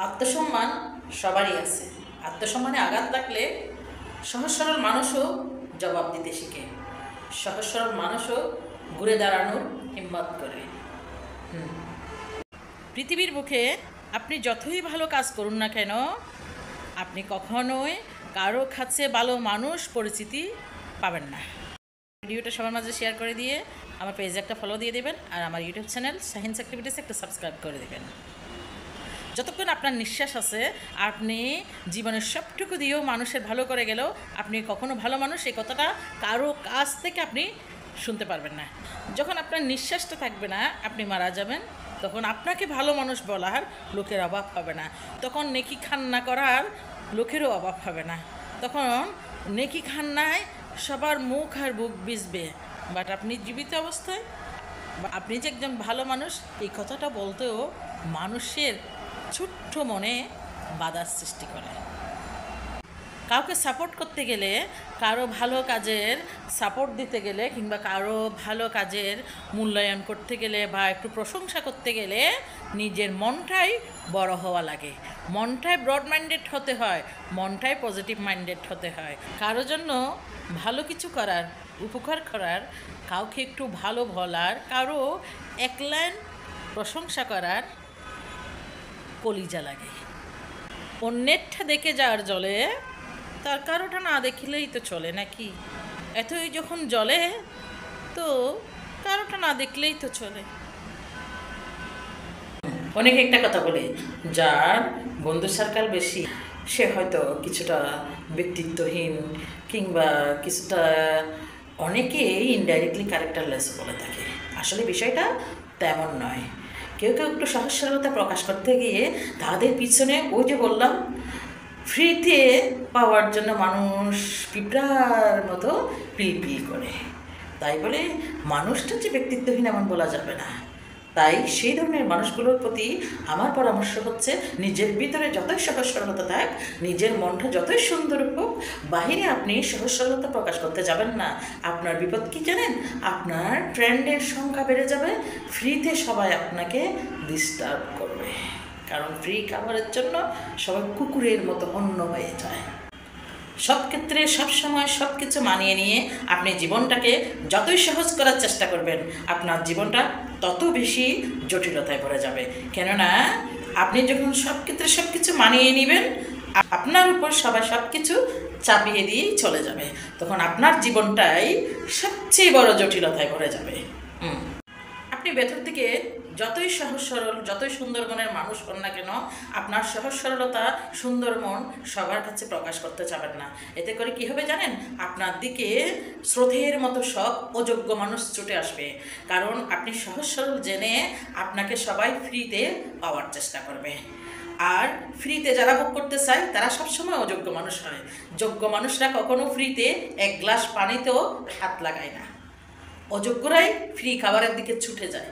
আত্মসম্মান সবারই আছে। আত্মসম্মানে আঘাত লাগলে সহজ সরল মানুষও জবাব দিতে শিখে, সহজ সরল মানুষও ঘুরে দাঁড়ানোর হিম্মত করে। পৃথিবীর বুকে আপনি যতই ভালো কাজ করুন না কেন, আপনি কখনোই কারো কাছে ভালো মানুষ পরিচিতি পাবেন না। ভিডিওটা সবার মাঝে শেয়ার করে দিয়ে আমার পেজে একটা ফলো দিয়ে দেবেন, আর আমার ইউটিউব চ্যানেল শাহিনস অ্যাক্টিভিটিস একটা সাবস্ক্রাইব করে দেবেন। যতক্ষণ আপনার নিঃশ্বাস আছে, আপনি জীবনের সবটুকু দিয়েও মানুষের ভালো করে গেলেও আপনি কখনো ভালো মানুষ এই কথাটা কারো কাছ থেকে আপনি শুনতে পারবেন না। যখন আপনার নিঃশ্বাসটা থাকবে না, আপনি মারা যাবেন, তখন আপনাকে ভালো মানুষ বলার লোকের অভাব হবে না। তখন নেকি খান্না করার লোকেরও অভাব হবে না। তখন নেকি খান্নায় সবার মুখ আর বুক ভিজবে। বাট আপনি জীবিত অবস্থায় আপনি যে একজন ভালো মানুষ এই কথাটা বলতেও মানুষের ছোট্ট মনে বাধার সৃষ্টি করে। কাউকে সাপোর্ট করতে গেলে, কারো ভালো কাজের সাপোর্ট দিতে গেলে, কিংবা কারো ভালো কাজের মূল্যায়ন করতে গেলে বা একটু প্রশংসা করতে গেলে নিজের মনটাই বড় হওয়া লাগে, মনটাই ব্রড মাইন্ডেড হতে হয়, মনটাই পজিটিভ মাইন্ডেড হতে হয়। কারো জন্য ভালো কিছু করার, উপকার করার, কাউকে একটু ভালো বলার, কারো এক লাইন প্রশংসা করার কলিজা লাগে। অন্যেরটা দেখে যার জ্বলে, তার কারোটা না দেখলেই তো চলে নাকি? এতই যখন জ্বলে, তো কারোটা না দেখলেই তো চলে। অনেকে একটা কথা বলে, যার বন্ধু সার্কেল বেশি সে হয়তো কিছুটা ব্যক্তিত্বহীন, কিংবা কিছুটা, অনেকেই ইনডাইরেক্টলি ক্যারেক্টারলেস বলে থাকে। আসলে বিষয়টা তেমন নয়। কেউ কেউ একটু সহজ সরলতা প্রকাশ করতে গিয়ে তাদের পিছনে, ওই যে বললাম, ফ্রিতে পাওয়ার জন্য মানুষ পিঁপড়ার মতো পিল করে। তাই বলে মানুষটা যে ব্যক্তিত্বহীন এমন বলা যাবে না। তাই সেই ধরনের মানুষগুলোর প্রতি আমার পরামর্শ হচ্ছে, নিজের ভিতরে যতই সহজ সরলতা থাক, নিজের মনটা যতই সুন্দর হোক, বাহিরে আপনি সহজ সরলতা প্রকাশ করতে যাবেন না। আপনার বিপদ কি জানেন? আপনার ফ্রেন্ডের সংখ্যা বেড়ে যাবে, ফ্রিতে সবাই আপনাকে ডিস্টার্ব করবে। কারণ ফ্রি খাবারের জন্য সবাই কুকুরের মতো অন্য হয়ে যায়। সব ক্ষেত্রে সবসময় সব কিছু মানিয়ে নিয়ে আপনি জীবনটাকে যতই সহজ করার চেষ্টা করবেন, আপনার জীবনটা তত বেশি জটিলতায় ভরে যাবে। কেননা আপনি যখন সব ক্ষেত্রে সব কিছু মানিয়ে নেবেন, আপনার উপর সবাই সব কিছু চাপিয়ে দিয়েই চলে যাবে। তখন আপনার জীবনটাই সবচেয়ে বড় জটিলতায় ভরে যাবে। আপনি ভেতর থেকে যতই সহজ সরল, যতই সুন্দর মনের মানুষ হন না কেন, আপনার সহজ সরলতা, সুন্দর মন সবার কাছে প্রকাশ করতে চাবেন না। এতে করে কি হবে জানেন? আপনার দিকে স্রোতের মতো সব অযোগ্য মানুষ ছুটে আসবে। কারণ আপনি সহজ সরল জেনে আপনাকে সবাই ফ্রিতে পাওয়ার চেষ্টা করবে। আর ফ্রিতে যারা ভোগ করতে চায় তারা সবসময় অযোগ্য মানুষ হয়। যোগ্য মানুষরা কখনো ফ্রিতে এক গ্লাস পানিতেও হাত লাগায় না। অযোগ্যরাই ফ্রি খাবারের দিকে ছুটে যায়।